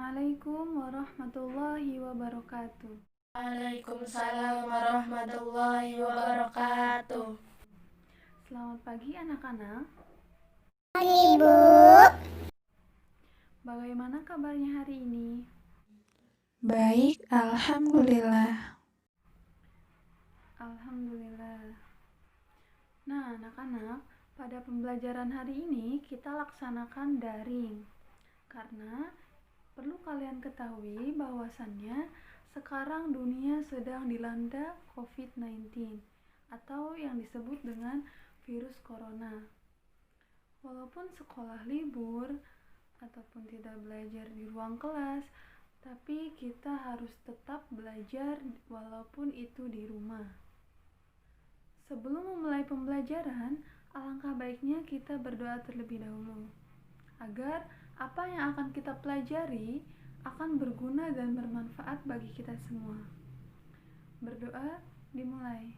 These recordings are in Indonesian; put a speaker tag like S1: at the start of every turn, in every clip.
S1: Assalamualaikum warahmatullahi wabarakatuh.
S2: Waalaikumsalam warahmatullahi wabarakatuh.
S1: Selamat pagi anak-anak.
S3: Pagi, Bu.
S1: Bagaimana kabarnya hari ini?
S4: Baik, alhamdulillah.
S1: Alhamdulillah. Nah, anak-anak, pada pembelajaran hari ini kita laksanakan daring. Karena perlu kalian ketahui bahwasannya sekarang dunia sedang dilanda COVID-19 atau yang disebut dengan virus corona. Walaupun sekolah libur ataupun tidak belajar di ruang kelas, tapi kita harus tetap belajar walaupun itu di rumah. Sebelum memulai pembelajaran, alangkah baiknya kita berdoa terlebih dahulu agar apa yang akan kita pelajari akan berguna dan bermanfaat bagi kita semua. Berdoa dimulai.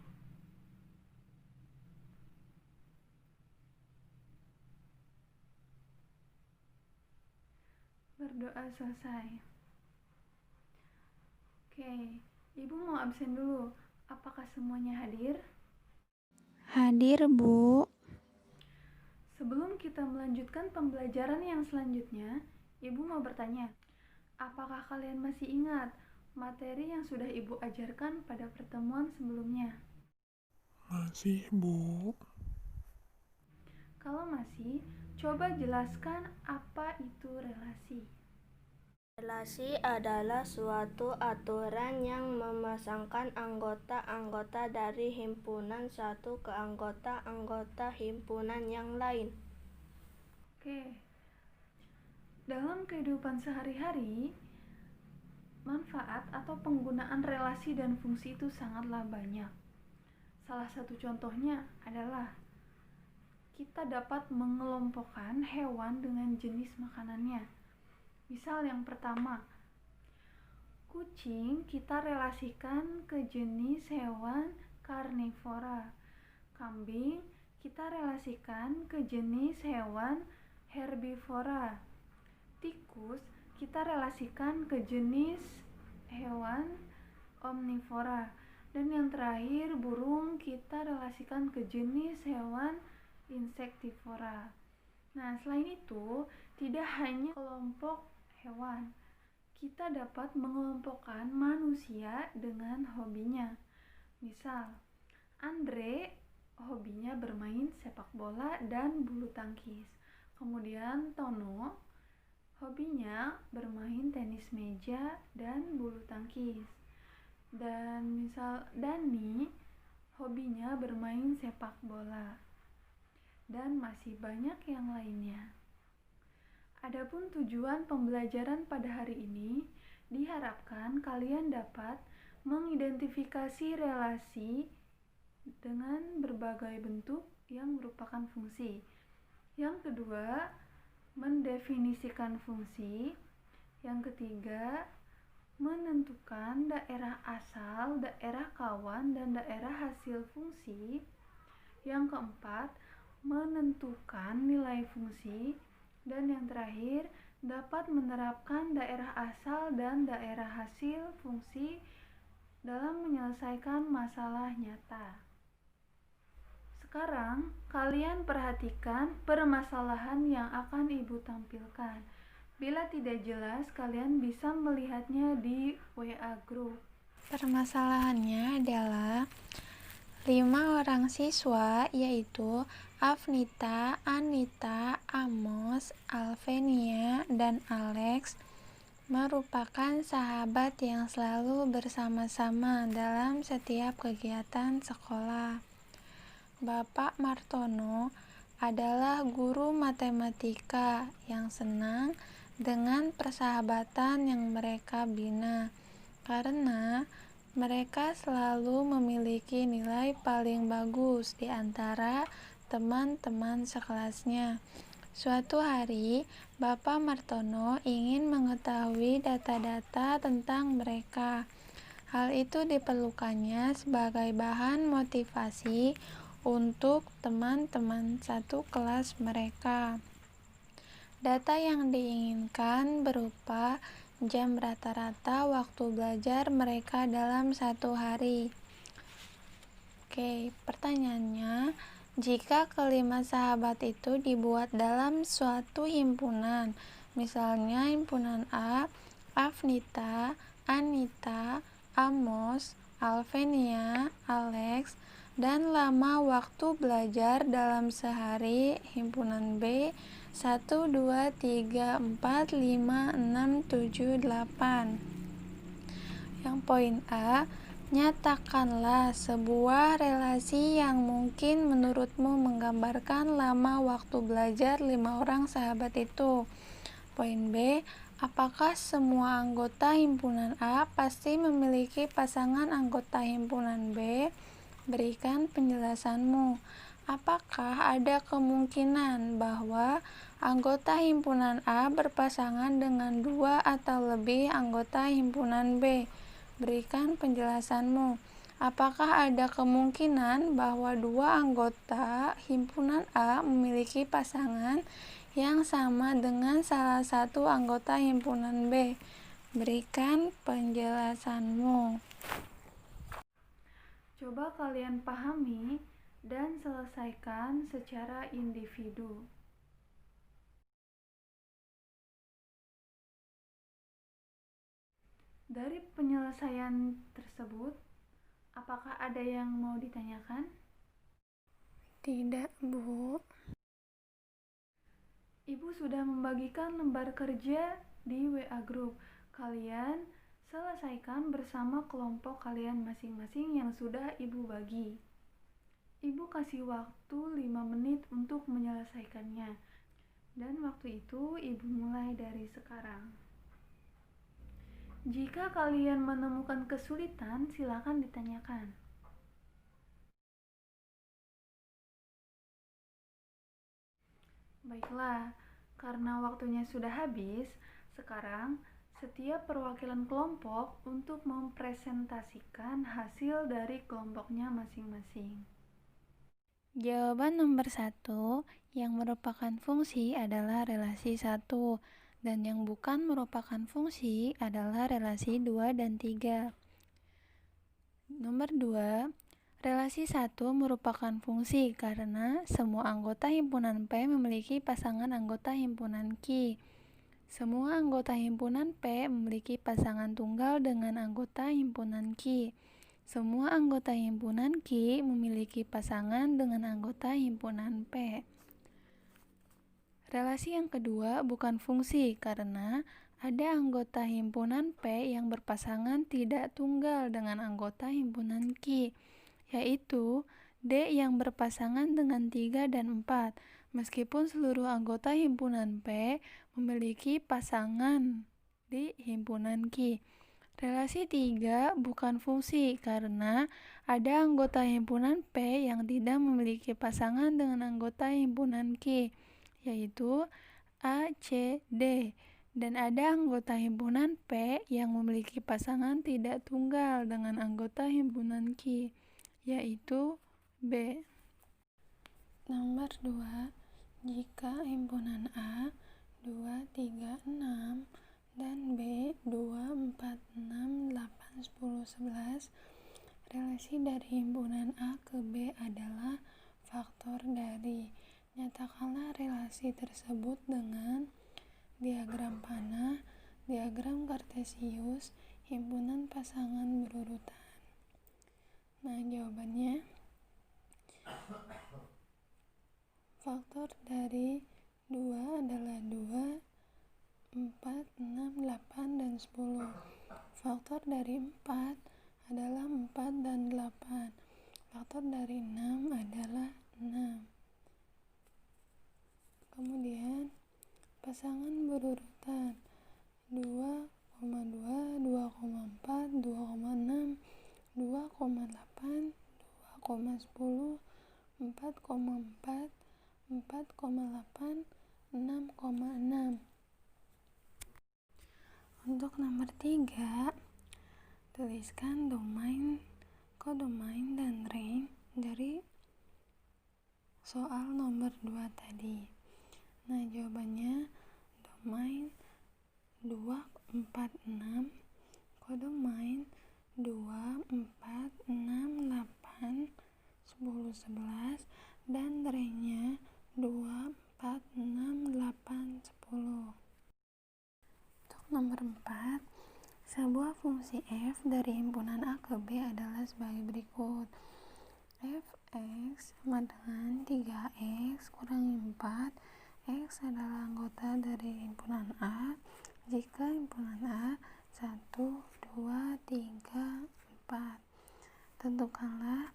S1: Berdoa selesai. Oke, Ibu mau absen dulu. Apakah semuanya hadir?
S4: Hadir, Bu.
S1: Sebelum kita melanjutkan pembelajaran yang selanjutnya, Ibu mau bertanya, apakah kalian masih ingat materi yang sudah Ibu ajarkan pada pertemuan sebelumnya?
S5: Masih, Bu.
S1: Kalau masih, coba jelaskan apa itu relasi.
S2: Relasi adalah suatu aturan yang memasangkan anggota-anggota dari himpunan satu ke anggota-anggota himpunan yang lain.
S1: Oke. Dalam kehidupan sehari-hari, manfaat atau penggunaan relasi dan fungsi itu sangatlah banyak. Salah satu contohnya adalah kita dapat mengelompokkan hewan dengan jenis makanannya. Misal yang pertama, kucing kita relasikan ke jenis hewan karnivora. Kambing kita relasikan ke jenis hewan herbivora. Tikus kita relasikan ke jenis hewan omnivora. Dan yang terakhir, burung kita relasikan ke jenis hewan insektivora. Nah, selain itu, tidak hanya kelompok hewan, kita dapat mengelompokkan manusia dengan hobinya. Misal, Andre hobinya bermain sepak bola dan bulu tangkis. Kemudian Tono hobinya bermain tenis meja dan bulu tangkis. Dan misal Dani hobinya bermain sepak bola. Dan masih banyak yang lainnya. Adapun tujuan pembelajaran pada hari ini, diharapkan kalian dapat mengidentifikasi relasi dengan berbagai bentuk yang merupakan fungsi. Yang kedua, mendefinisikan fungsi. Yang ketiga, menentukan daerah asal, daerah kawan, dan daerah hasil fungsi. Yang keempat, menentukan nilai fungsi. Dan yang terakhir, dapat menerapkan daerah asal dan daerah hasil fungsi dalam menyelesaikan masalah nyata. Sekarang, kalian perhatikan permasalahan yang akan Ibu tampilkan. Bila tidak jelas, kalian bisa melihatnya di WA Group.
S4: Permasalahannya adalah 5 orang siswa, yaitu Afnita, Anita, Amos, Alvenia, dan Alex, merupakan sahabat yang selalu bersama-sama dalam setiap kegiatan sekolah. Bapak Martono adalah guru matematika yang senang dengan persahabatan yang mereka bina, karena mereka selalu memiliki nilai paling bagus di antara teman-teman sekelasnya. Suatu hari, Bapak Martono ingin mengetahui data-data tentang mereka. Hal itu diperlukannya sebagai bahan motivasi untuk teman-teman satu kelas mereka. Data yang diinginkan berupa jam rata-rata waktu belajar mereka dalam satu hari. Oke, pertanyaannya, jika kelima sahabat itu dibuat dalam suatu himpunan, misalnya himpunan A, Afnita, Anita, Amos, Alvenia, Alex, dan lama waktu belajar dalam sehari himpunan B 1, 2, 3, 4, 5, 6, 7, 8. Yang poin A, nyatakanlah sebuah relasi yang mungkin menurutmu menggambarkan lama waktu belajar 5 orang sahabat itu. Poin B, apakah semua anggota himpunan A pasti memiliki pasangan anggota himpunan B? Berikan penjelasanmu. Apakah ada kemungkinan bahwa anggota himpunan A berpasangan dengan 2 atau lebih anggota himpunan B? Berikan penjelasanmu. Apakah ada kemungkinan bahwa 2 anggota himpunan A memiliki pasangan yang sama dengan salah satu anggota himpunan B? Berikan penjelasanmu.
S1: Coba kalian pahami dan selesaikan secara individu. Dari penyelesaian tersebut, apakah ada yang mau ditanyakan?
S4: Tidak, Bu.
S1: Ibu sudah membagikan lembar kerja di WA Group. Kalian selesaikan bersama kelompok kalian masing-masing yang sudah Ibu bagi. Ibu kasih waktu 5 menit untuk menyelesaikannya. Dan waktu itu Ibu mulai dari sekarang. Jika kalian menemukan kesulitan, silakan ditanyakan. Baiklah, karena waktunya sudah habis, sekarang setiap perwakilan kelompok untuk mempresentasikan hasil dari kelompoknya masing-masing.
S4: Jawaban nomor 1 yang merupakan fungsi adalah relasi 1, dan yang bukan merupakan fungsi adalah relasi 2 dan 3. Nomor 2, relasi 1 merupakan fungsi karena semua anggota himpunan P memiliki pasangan anggota himpunan Q. Semua anggota himpunan P memiliki pasangan tunggal dengan anggota himpunan Q. Semua anggota himpunan Q memiliki pasangan dengan anggota himpunan P. Relasi yang kedua bukan fungsi karena ada anggota himpunan P yang berpasangan tidak tunggal dengan anggota himpunan Q, yaitu D yang berpasangan dengan 3 dan 4, meskipun seluruh anggota himpunan P memiliki pasangan di himpunan Q. Relasi 3 bukan fungsi karena ada anggota himpunan P yang tidak memiliki pasangan dengan anggota himpunan Q, yaitu A, C, D, dan ada anggota himpunan P yang memiliki pasangan tidak tunggal dengan anggota himpunan Q, yaitu B. Nomor 2, jika himpunan A 2, 3, 6 dan B 2, 4, 6, 8, 10, 11, relasi dari himpunan A ke B adalah faktor dari. Nyatakanlah relasi tersebut dengan diagram panah, diagram kartesius, himpunan pasangan berurutan. Nah, jawabannya faktor dari 2 adalah 2, 4, 6, 8, dan 10. Faktor dari 4 adalah 4 dan 8. Faktor dari 6 adalah 6. Kemudian pasangan berurutan 2,2, 2,4, 2,6, 2,8, 2,10, 4,4, 4,8, 6,6. Untuk nomor 3, tuliskan domain, kodomain, dan range dari soal nomor 2 tadi. Nah, jawabannya domain 2, 46, kodomain 2, 4, 6, 8, 10, 11, dan rengnya 2, 4, 6, 8, 10. Untuk nomor 4, sebuah fungsi f dari himpunan A ke B adalah sebagai berikut. Fx sama dengan 3x kurangi 4. X adalah anggota dari himpunan A jika himpunan A 1, 2, 3, 4. Tentukanlah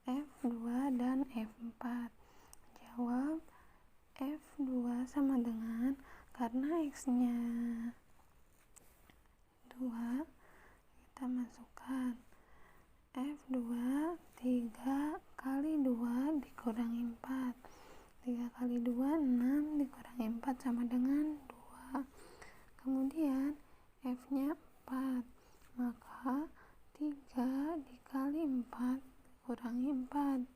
S4: F2 dan F4. Jawab F2 sama dengan, karena X-nya 2, kita masukkan F2 3 kali 2 dikurangi 4. 3 kali 2 6 dikurangi 4 sama dengan 2. Kemudian F-nya 4, maka 3 dikali 4 dikurangi 4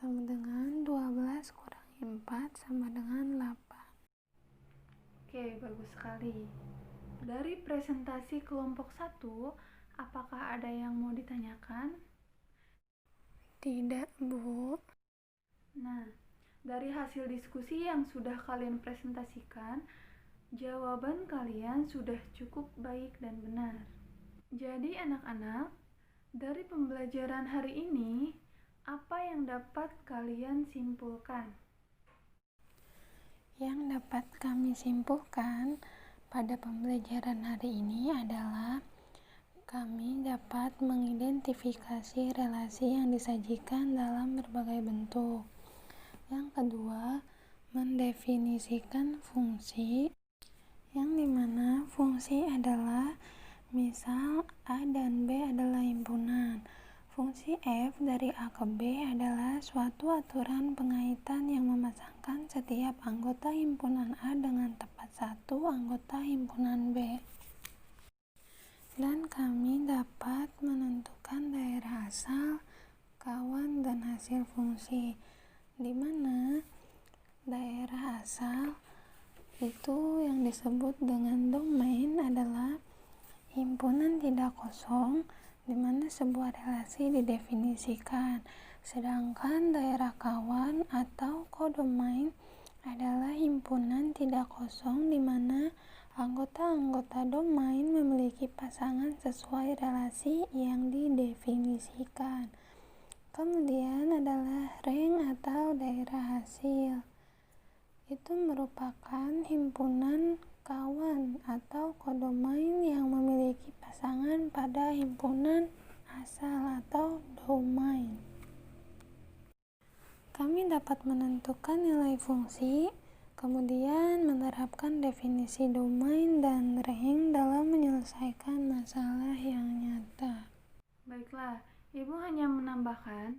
S4: sama dengan 12 kurangi 4 sama dengan 8.
S1: Oke, bagus sekali. Dari presentasi kelompok 1, apakah ada yang mau ditanyakan?
S4: Tidak, Bu.
S1: Nah, dari hasil diskusi yang sudah kalian presentasikan, jawaban kalian sudah cukup baik dan benar. Jadi anak-anak, dari pembelajaran hari ini, apa yang dapat kalian simpulkan?
S4: Yang dapat kami simpulkan pada pembelajaran hari ini adalah kami dapat mengidentifikasi relasi yang disajikan dalam berbagai bentuk. Yang kedua, mendefinisikan fungsi, yang dimana fungsi adalah misal A dan B adalah himpunan. Fungsi F dari A ke B adalah suatu aturan pengaitan yang memasangkan setiap anggota himpunan A dengan tepat satu anggota himpunan B. Dan kami dapat menentukan daerah asal, kawan, dan hasil fungsi, di mana daerah asal itu yang disebut dengan domain adalah himpunan tidak kosong, di mana sebuah relasi didefinisikan. Sedangkan daerah kawan atau kodomain adalah himpunan tidak kosong di mana anggota-anggota domain memiliki pasangan sesuai relasi yang didefinisikan. Kemudian adalah ring atau daerah hasil. Itu merupakan himpunan kawan atau kodomain yang memiliki pasangan pada himpunan asal atau domain. Kami dapat menentukan nilai fungsi, kemudian menerapkan definisi domain dan ring dalam menyelesaikan masalah yang nyata.
S1: Baiklah, Ibu hanya menambahkan,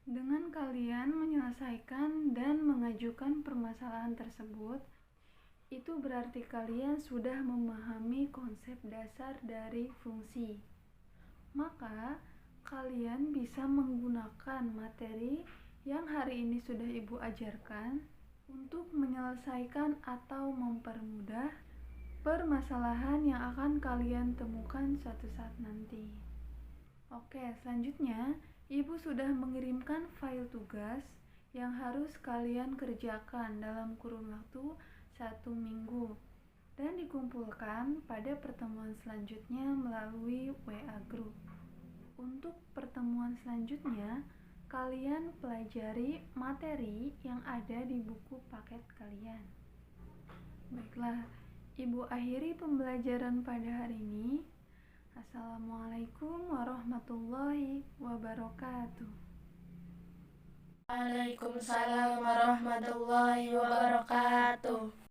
S1: dengan kalian menyelesaikan dan mengajukan permasalahan tersebut, itu berarti kalian sudah memahami konsep dasar dari fungsi. Maka, kalian bisa menggunakan materi yang hari ini sudah Ibu ajarkan untuk menyelesaikan atau mempermudah permasalahan yang akan kalian temukan suatu saat nanti. Oke, selanjutnya Ibu sudah mengirimkan file tugas yang harus kalian kerjakan dalam kurun waktu 1 minggu dan dikumpulkan pada pertemuan selanjutnya melalui WA Group. Untuk pertemuan selanjutnya, kalian pelajari materi yang ada di buku paket kalian. Baiklah, Ibu akhiri pembelajaran pada hari ini. Assalamualaikum warahmatullahi wabarakatuh.
S2: Waalaikumsalam warahmatullahi wabarakatuh.